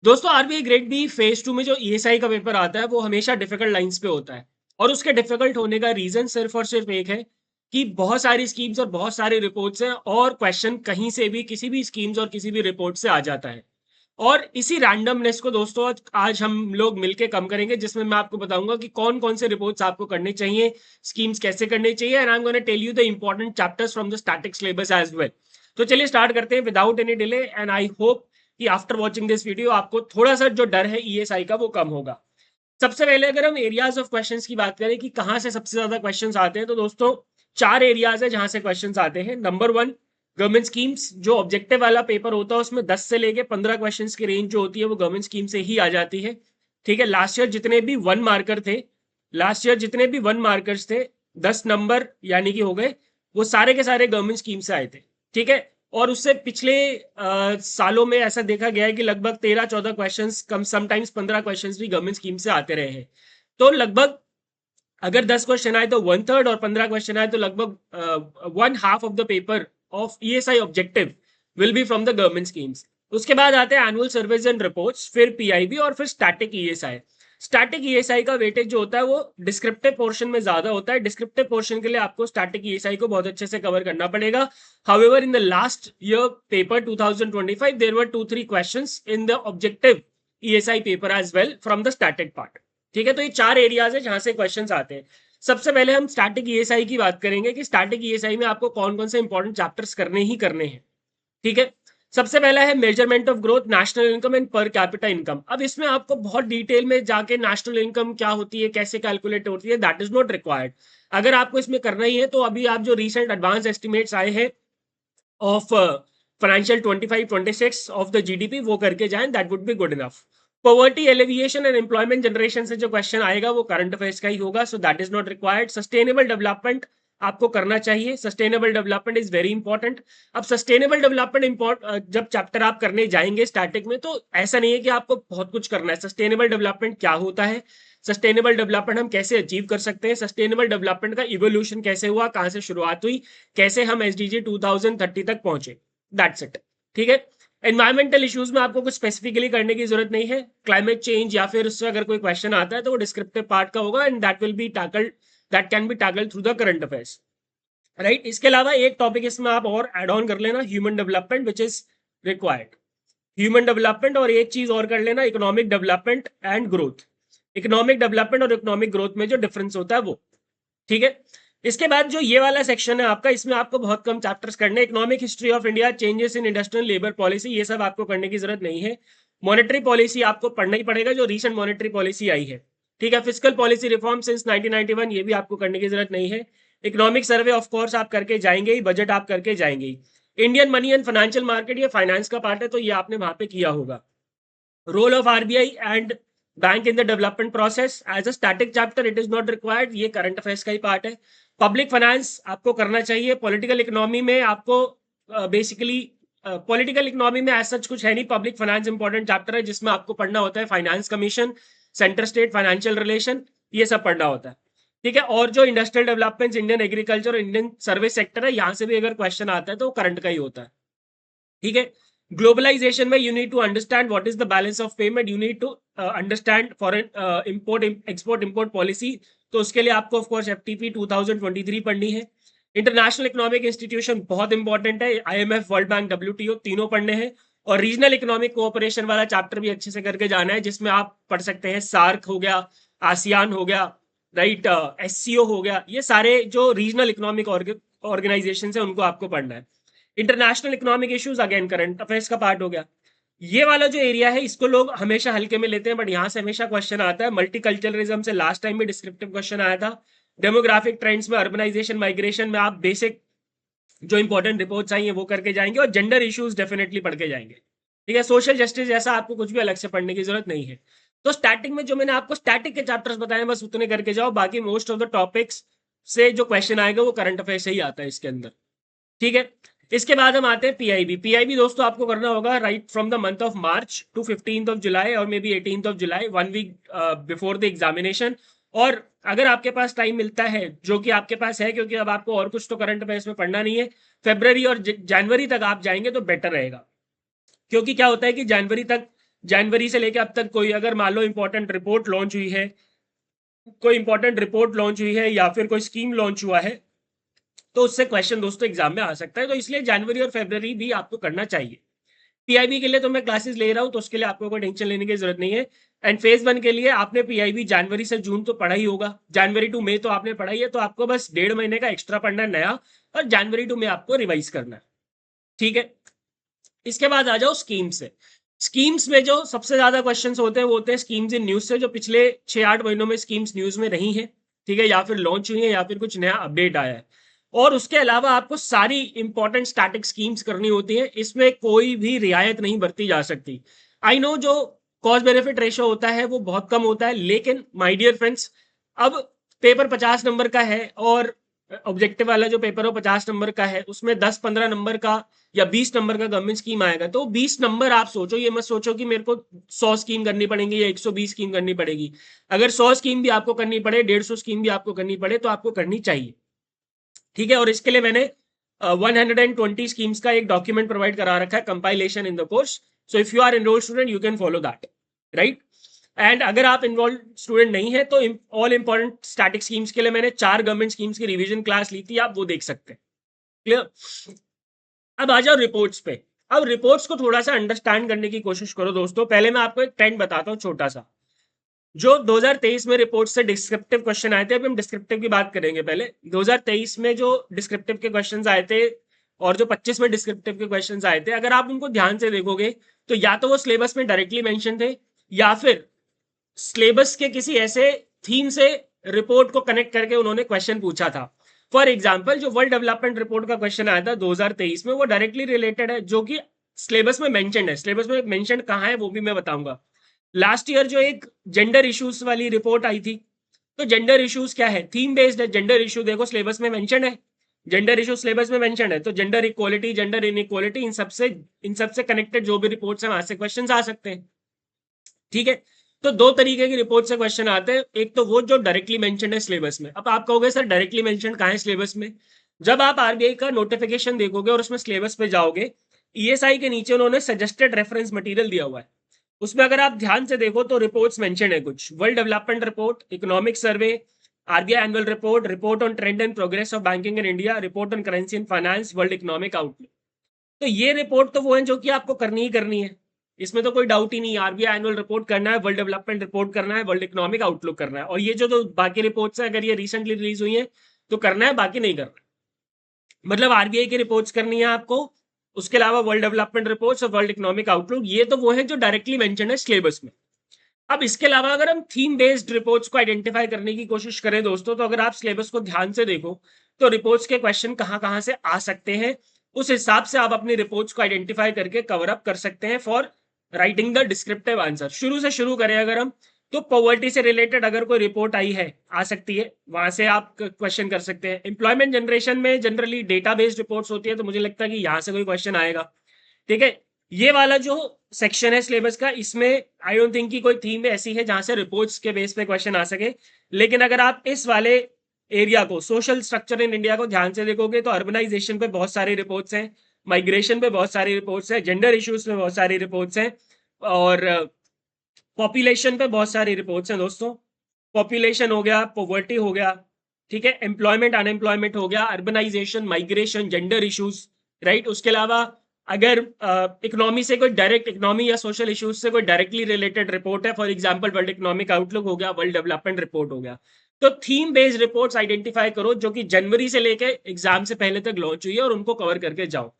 दोस्तों RBI grade B phase 2 में जो ईएसआई का पेपर आता है वो हमेशा डिफिकल्ट लाइंस पे होता है। और उसके डिफिकल्ट होने का रीजन सिर्फ और सिर्फ एक है कि बहुत सारी स्कीम्स और बहुत सारी रिपोर्ट्स हैं और क्वेश्चन कहीं से भी किसी भी स्कीम्स और किसी भी रिपोर्ट से आ जाता है। और इसी रैंडमनेस को दोस्तों आज हम लोग मिलके कम करेंगे, जिसमें मैं आपको बताऊंगा कि कौन कौन से रिपोर्ट्स आपको करने चाहिए, स्कीम्स कैसे करनी चाहिए, and I am gonna tell you the important chapters from the static syllabus as well. तो चलिए स्टार्ट करते हैं without any delay, and I hope कि आफ्टर वॉचिंग दिस वीडियो आपको थोड़ा सा जो डर है ईएसआई का वो कम होगा। सबसे पहले अगर हम एरियाज ऑफ क्वेश्चंस की बात करें कि कहां से सबसे ज्यादा क्वेश्चंस आते हैं, तो दोस्तों चार एरियाज है जहां से क्वेश्चंस आते हैं। Number one, government schemes. जो ऑब्जेक्टिव वाला पेपर होता है उसमें 10 से लेके 15 क्वेश्चंस की रेंज जो होती है वो गवर्नमेंट स्कीम से ही आ जाती है। ठीक है, लास्ट ईयर जितने भी वन मार्कर थे, लास्ट ईयर जितने भी वन मार्कर्स थे, 10 नंबर यानी कि हो गए, वो सारे के सारे गवर्नमेंट स्कीम से आए थे। ठीक है, और उससे पिछले सालों में ऐसा देखा गया है कि लगभग 13-14 क्वेश्चंस, कम समटाइम्स 15 क्वेश्चंस भी गवर्नमेंट स्कीम से आते रहे हैं। तो लगभग अगर 10 क्वेश्चन आए तो वन थर्ड, और 15 क्वेश्चन आए तो लगभग one half of the paper of ESI objective will be from the government schemes. उसके बाद आते हैं एनुअल सर्वेज एंड रिपोर्ट्स, फिर पीआईबी और फिर स्टैटिक ईएसआई। स्टैटिक ईएसआई का वेटेज जो होता है वो डिस्क्रिप्टिव पोर्शन में ज्यादा होता है। डिस्क्रिप्टिव पोर्शन के लिए आपको स्टैटिक ईएसआई को बहुत अच्छे से कवर करना पड़ेगा। However in the last year paper 2025 there were 2-3 questions in the objective ESI paper as well from the static part. ठीक है, तो ये चार एरियाज है जहां से क्वेश्चंस आते हैं। सबसे पहले हम स्टैटिक ईएसआई की बात करेंगे कि स्टैटिक ईएसआई में आपको कौन कौन से इंपॉर्टेंट चैप्टर्स करने ही करने हैं। ठीक है, सबसे पहला है measurement of growth, national income and per capita income. अब इसमें आपको बहुत डिटेल में जाके नेशनल इनकम क्या होती है, कैसे कैलकुलेट होती है, दैट इज नॉट रिक्वायर्ड। अगर आपको इसमें करना ही है तो अभी आप जो रिसेंट एडवांस एस्टिमेट्स आए हैं of financial 25-26 of the GDP वो करके जाएं, that would be good enough. Poverty alleviation and employment generation से जो क्वेश्चन आएगा वो करंट अफेयर्स का ही होगा, so that is not required. Sustainable development आपको करना चाहिए, sustainable development is very important. अब सस्टेनेबल डेवलपमेंट जब चैप्टर आप करने जाएंगे स्टैटिक में, तो ऐसा नहीं है कि आपको बहुत कुछ करना है। सस्टेनेबल डेवलपमेंट क्या होता है, सस्टेनेबल डेवलपमेंट हम कैसे अचीव कर सकते हैं, सस्टेनेबल डेवलपमेंट का इवोल्यूशन कैसे हुआ, कहां से शुरुआत हुई, कैसे हम एसडीजी 2030 तक पहुंचे, दैट्स इट। ठीक है, एनवायरमेंटल इश्यूज में आपको कुछ स्पेसिफिकली करने की जरूरत नहीं है। क्लाइमेट चेंज या फिर उससे अगर कोई क्वेश्चन आता है तो वो डिस्क्रिप्टिव पार्ट का होगा, and that will be tackled, that can be tackled through the current affairs. Right, इसके अलावा एक टॉपिक इसमें आप और एड ऑन कर लेना, human development which is required. Human development, और एक चीज और कर लेना, economic development and growth. Economic development और इकोनॉमिक ग्रोथ में जो डिफरेंस होता है वो। ठीक है, इसके बाद जो ये वाला सेक्शन है आपका, इसमें आपको बहुत कम चैप्टर्स करने। Economic history of India, changes in industrial labour policy, ये सब आपको करने की जरूरत नहीं है। मॉनेटरी पॉलिसी आपको पढ़ना ही पड़ेगा, जो रीसेंट मॉनेटरी पॉलिसी आई है। ठीक है, फिजिकल पॉलिसी रिफॉर्म सिंस 1991, ये भी आपको करने की जरूरत नहीं है। इकोनॉमिक सर्वे ऑफ कोर्स आप करके जाएंगे ही, बजट आप करके जाएंगे ही। Indian money and financial market, ये फाइनेंस का पार्ट है तो ये आपने वहां पे किया होगा। Role of RBI and bank in the development process as a static chapter, it is not required, ये करंट अफेयर्स का ही पार्ट है। पब्लिक फाइनेंस आपको करना चाहिए। पॉलिटिकल इकोनॉमी में आपको बेसिकली पॉलिटिकल इकोनॉमी में ऐसा कुछ है नहीं, पब्लिक फाइनेंस इंपॉर्टेंट चैप्टर है जिसमें आपको पढ़ना होता है finance commission, centre state financial relation, ये सब पढ़ना होता है। ठीक है, और जो industrial development, Indian agriculture, Indian service sector है, यहां से भी अगर क्वेश्चन आता है तो करंट का ही होता है। ठीक है, ग्लोबलाइजेशन में you need to understand what is the balance of payment, you need to understand foreign import export import policy, तो उसके लिए आपको ऑफ कोर्स एफटीपी 2023 पढ़नी है। इंटरनेशनल इकोनॉमिक इंस्टीट्यूशन बहुत इंपॉर्टेंट है, आईएमएफ, वर्ल्ड बैंक, डब्ल्यूटीओ, तीनों पढ़ने हैं। और रीजनल इकोनॉमिक कोऑपरेशन वाला चैप्टर भी अच्छे से करके जाना है, जिसमें आप पढ़ सकते हैं सार्क हो गया, आसियान हो गया, राइट, एससीओ हो गया, ये सारे जो रीजनल इकोनॉमिक ऑर्गेनाइजेशन है उनको आपको पढ़ना है। International economic issues again current affairs का पार्ट हो गया। ये वाला जो एरिया है इसको लोग हमेशा हल्के में लेते हैं, बट यहां से हमेशा क्वेश्चन आता है। मल्टीकल्चरलिज्म से लास्ट टाइम भी डिस्क्रिप्टिव क्वेश्चन आया था। डेमोग्राफिक ट्रेंड्स में, अर्बनाइजेशन, माइग्रेशन में आप बेसिक जो इंपॉर्टेंट रिपोर्ट्स आई है वो करके जाएंगे, और जेंडर इश्यूज डेफिनेटली पढ़ के जाएंगे। ठीक है, सोशल जस्टिस जैसा आपको कुछ भी अलग से पढ़ने की जरूरत नहीं है। तो स्टैटिक में जो मैंने आपको स्टैटिक के चैप्टर्स बताए बस उतने करके जाओ, बाकी मोस्ट ऑफ द टॉपिक्स से जो क्वेश्चन आएगा वो करंट अफेयर से ही आता है इसके अंदर। ठीक है, इसके बाद हम आते हैं पीआईबी। पीआईबी दोस्तों आपको करना होगा right from the month of March to 15th of July, और may be 18th of July, 1 week before the examination. और अगर आपके पास टाइम मिलता है, जो कि आपके पास है क्योंकि अब आपको और कुछ तो करंट अफेयर्स में पढ़ना नहीं है, फरवरी और जनवरी तक आप जाएंगे तो बेटर रहेगा। क्योंकि क्या होता है कि जनवरी तक जनवरी से लेके अब तक कोई अगर मान लो इंपॉर्टेंट रिपोर्ट लॉन्च हुई है, या फिर कोई स्कीम लॉन्च हुआ है, तो उससे क्वेश्चन दोस्तों एग्जाम में आ सकता है। तो इसलिए जनवरी और फरवरी भी आपको करना चाहिए। पीआईबी के लिए तो मैं क्लासेस ले रहा हूं, तो उसके लिए आपको कोई टेंशन लेने की जरूरत नहीं है। एंड फेज 1 के लिए आपने पीआईबी जनवरी से जून तो पढ़ा ही होगा, जनवरी टू मई तो आपने पढ़ा ही है, तो आपको बस 1.5 महीने का एक्स्ट्रा पढ़ना है नया, और जनवरी टू मई आपको रिवाइज करना है। ठीक है, इसके बाद आ जाओ स्कीम से। स्कीम्स में जो सबसे ज्यादा क्वेश्चंस होते हैं वो होते हैं स्कीम्स इन न्यूज से, जो पिछले 6-8 महीनों में स्कीम्स न्यूज में रही है, ठीक है, या फिर लॉन्च हुई है, या फिर कुछ नया अपडेट आया है। और उसके अलावा आपको सारी इंपॉर्टेंट स्टैटिक स्कीम्स करनी होती है, इसमें कोई भी रियायत नहीं बरती जा सकती। आई नो जो कॉस्ट बेनिफिट रेशियो होता है वो बहुत कम होता है, लेकिन माय डियर फ्रेंड्स, अब पेपर 50 नंबर का है, और ऑब्जेक्टिव वाला जो पेपर हो 50 नंबर का है, उसमें 10-15 नंबर का या 20 नंबर का गवर्नमेंट स्कीम आएगा। तो 20 नंबर आप सोचो, ये मत सोचो कि मेरे को 100 स्कीम करनी पड़ेगी या 120 स्कीम करनी पड़ेगी। अगर 100 स्कीम भी आपको करनी पड़े, 150 स्कीम भी आपको करनी पड़े, तो आपको करनी चाहिए। ठीक है, और इसके लिए मैंने 120 स्कीम्स का एक डॉक्यूमेंट प्रोवाइड करा रखा है, compilation in the course. So if you are enrolled student you can follow that, right. And अगर आप इन्वॉल्व स्टूडेंट नहीं है, तो ऑल इंपॉर्टेंट स्टैटिक स्कीम्स के लिए मैंने 4 गवर्नमेंट स्कीम्स की रिवीजन क्लास ली थी, आप वो देख सकते हैं। क्लियर। अब आ जाओ रिपोर्ट्स पे। अब रिपोर्ट्स को थोड़ा सा अंडरस्टैंड करने की कोशिश करो दोस्तों। पहले मैं आपको एक ट्रेंड बताता हूँ छोटा सा। जो 2023 में रिपोर्ट से डिस्क्रिप्टिव क्वेश्चन आए थे, अभी हम डिस्क्रिप्टिव की बात करेंगे। पहले 2023 में जो डिस्क्रिप्टिव के क्वेश्चंस आए थे और जो 25 में डिस्क्रिप्टिव के क्वेश्चंस आए थे, अगर आप उनको ध्यान से देखोगे तो या तो वो सिलेबस में डायरेक्टली मेंशन थे, या फिर सिलेबस के किसी ऐसे थीम से रिपोर्ट को कनेक्ट करके उन्होंने क्वेश्चन पूछा था। फॉर एग्जाम्पल, जो वर्ल्ड डेवलपमेंट रिपोर्ट का क्वेश्चन आया था 2023 में, वो डायरेक्टली रिलेटेड है, जो कि सिलेबस में मेंशन है। सिलेबस में मेंशन कहाँ है वो भी मैं बताऊंगा। लास्ट ईयर जो एक जेंडर इश्यूज वाली रिपोर्ट आई थी, तो जेंडर इश्यूज क्या है, थीम बेस्ड है। जेंडर इशू देखो सिलेबस में मेंशन है, जेंडर इशू सिलेबस में मेंशन है, तो जेंडर इक्वालिटी, जेंडर इनइक्वालिटी, इन सबसे कनेक्टेड जो भी रिपोर्ट्स हैं वहां से क्वेश्चन आ सकते हैं। ठीक है, तो दो तरीके की रिपोर्ट से क्वेश्चन आते हैं। एक तो वो जो डायरेक्टली मेंशन है सिलेबस में। अब आप कहोगे सर डायरेक्टली मेंशन कहाँ है सिलेबस में? जब आप आरबीआई का नोटिफिकेशन देखोगे और उसमें सिलेबस पे जाओगे, ईएसआई के नीचे उन्होंने सजेस्टेड रेफरेंस मटेरियल दिया हुआ है। उसमें अगर आप ध्यान से देखो तो रिपोर्ट्स मेंशन है कुछ, world development report, economic survey, RBI annual report, report on trend and progress of banking in India, report on currency and finance, world economic outlook. तो ये रिपोर्ट तो वो है जो कि आपको करनी ही करनी है, इसमें तो कोई डाउट ही नहीं है। आरबीआई एनुअल रिपोर्ट करना है, वर्ल्ड डेवलपमेंट रिपोर्ट करना है, वर्ल्ड इकोनॉमिक आउटलुक करना है, और ये जो तो बाकी रिपोर्ट्स है अगर ये रिसेंटली रिलीज हुई है तो करना है, बाकी नहीं करना। मतलब आरबीआई की रिपोर्ट्स करनी है आपको, उसके अलावा वर्ल्ड डेवलपमेंट रिपोर्ट्स और वर्ल्ड इकोनॉमिक आउटलुक, ये तो वो है जो डायरेक्टली मेंशन है सिलेबस में। अब इसके अलावा अगर हम थीम बेस्ड रिपोर्ट्स को आइडेंटिफाई करने की कोशिश करें दोस्तों, तो अगर आप सिलेबस को ध्यान से देखो तो रिपोर्ट्स के क्वेश्चन कहां कहां से आ सकते हैं, उस हिसाब से आप अपनी रिपोर्ट्स को आइडेंटिफाई करके कवर अप कर सकते हैं for writing the descriptive answer. शुरू से शुरू करें अगर हम, तो पॉवर्टी से रिलेटेड अगर कोई रिपोर्ट आई है, आ सकती है, वहां से आप क्वेश्चन कर सकते हैं। एम्प्लॉयमेंट जनरेशन में जनरली डेटा बेस्ड रिपोर्ट्स होती है, तो मुझे लगता है कि यहां से कोई क्वेश्चन आएगा। ठीक है, ये वाला जो सेक्शन है सिलेबस का, इसमें आई डोंट थिंक कि कोई थीम ऐसी है जहां से रिपोर्ट्स के बेस पे क्वेश्चन आ सके। लेकिन अगर आप इस वाले एरिया को, सोशल स्ट्रक्चर इन इंडिया को ध्यान से देखोगे, तो अर्बनाइजेशन पे बहुत सारी रिपोर्ट्स हैं, माइग्रेशन पे बहुत सारी रिपोर्ट्स हैं, जेंडर इश्यूज पे बहुत सारी रिपोर्ट्स हैं, और पॉपुलेशन पे बहुत सारी रिपोर्ट्स हैं दोस्तों। पॉपुलेशन हो गया, पॉवर्टी हो गया, ठीक है, एम्प्लॉयमेंट अनएम्प्लॉयमेंट हो गया, urbanisation, migration, gender issues, right. उसके अलावा अगर इकोनॉमी से कोई डायरेक्ट, इकोनॉमी या सोशल इश्यूज से कोई डायरेक्टली रिलेटेड रिपोर्ट है, for example world economic outlook हो गया, वर्ल्ड डेवलपमेंट रिपोर्ट हो गया, तो थीम बेस्ड रिपोर्ट्स आइडेंटिफाई करो जो कि जनवरी से लेके एग्जाम से पहले तक लॉन्च हुई है, और उनको कवर करके जाओ।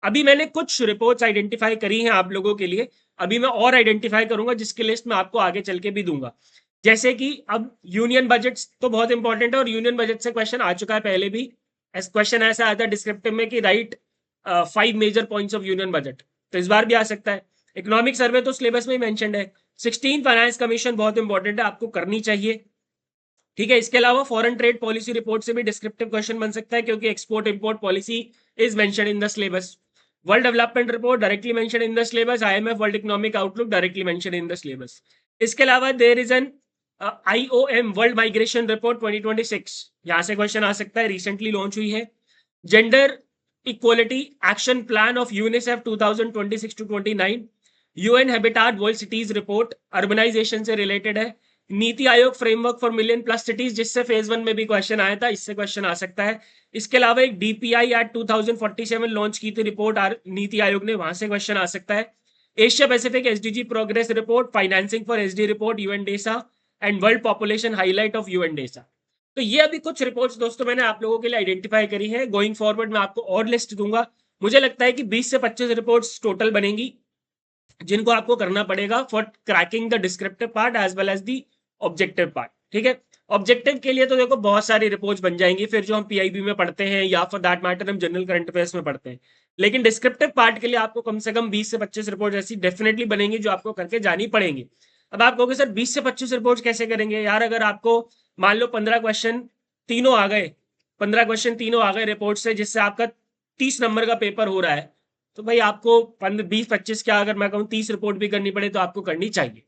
अभी मैंने कुछ रिपोर्ट्स आइडेंटिफाई करी हैं आप लोगों के लिए, अभी मैं और आइडेंटिफाई करूंगा जिसकी लिस्ट मैं आपको आगे चल के भी दूंगा। जैसे कि अब यूनियन बजट तो बहुत इंपॉर्टेंट है, और यूनियन बजट से क्वेश्चन आ चुका है पहले भी। क्वेश्चन ऐसा आया था डिस्क्रिप्टिव में कि right 5 major points of union budget, तो इस बार भी आ सकता है। इकोनॉमिक सर्वे तो सिलेबस में ही मेंशन्ड है। 16 फाइनेंस कमीशन बहुत इंपॉर्टेंट है, आपको करनी चाहिए। ठीक है, इसके अलावा फॉरेन ट्रेड पॉलिसी रिपोर्ट से भी डिस्क्रिप्टिव क्वेश्चन बन सकता है, क्योंकि export import policy is mentioned in the syllabus. World development report directly mentioned in the syllabus, IMF world economic outlook directly mentioned in the syllabus. इसके अलावा there is an IOM world migration report 2026, यहां से question आ सकता है, recently launch हुई है। Gender equality action plan of UNICEF 2026 to 29, UN habitat world cities report urbanization से रिलेटेड है। NITI Aayog framework for million plus cities, जिससे फेज 1 में भी क्वेश्चन आया था, इससे क्वेश्चन आ सकता है। इसके अलावा एक डीपीआई एट 2047 लॉन्च की थी रिपोर्ट नीति आयोग ने, वहां से क्वेश्चन आ सकता है। Asia Pacific SDG progress report, financing for SD report UNDESA and world population highlight of UNDESA. तो ये अभी कुछ रिपोर्ट्स दोस्तों मैंने आप लोगों के लिए आइडेंटिफाई करी है। गोइंग फॉरवर्ड मैं आपको और लिस्ट दूंगा। मुझे लगता है कि 20 से 25 रिपोर्ट्स टोटल बनेंगी, जिनको आपको करना पड़ेगा for cracking the descriptive part as well as the objective part. ठीक है, ऑब्जेक्टिव के लिए तो देखो बहुत सारी रिपोर्ट्स बन जाएंगी, फिर जो हम पीआईबी में पढ़ते हैं या फॉर दैट मैटर हम जनरल करंट अफेयर्स में पढ़ते हैं। लेकिन डिस्क्रिप्टिव पार्ट के लिए आपको कम से कम 20 से 25 रिपोर्ट ऐसी डेफिनेटली बनेंगी जो आपको करके जानी पड़ेंगी। अब आप कहोगे सर 20 से 25 रिपोर्ट कैसे करेंगे यार? अगर आपको मान लो 15 क्वेश्चन तीनों आ गए, 15 क्वेश्चन तीनों आ गए रिपोर्ट से, जिससे आपका 30 नंबर का पेपर हो रहा है, तो भाई आपको 20-25 क्या, अगर मैं कहूँ 30 रिपोर्ट भी करनी पड़े तो आपको करनी चाहिए।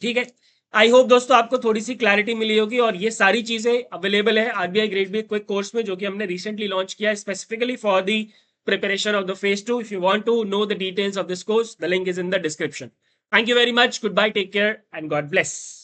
ठीक है, आई होप दोस्तों आपको थोड़ी सी क्लैरिटी मिली होगी। और ये सारी चीजें अवेलेबल है RBI grade be quick course में, जो कि हमने रिसेंटली लॉन्च किया है specifically for the preparation of the phase 2. If you want to know the details of this course, the link is in the description. Thank you very much. Goodbye, take care, and God bless.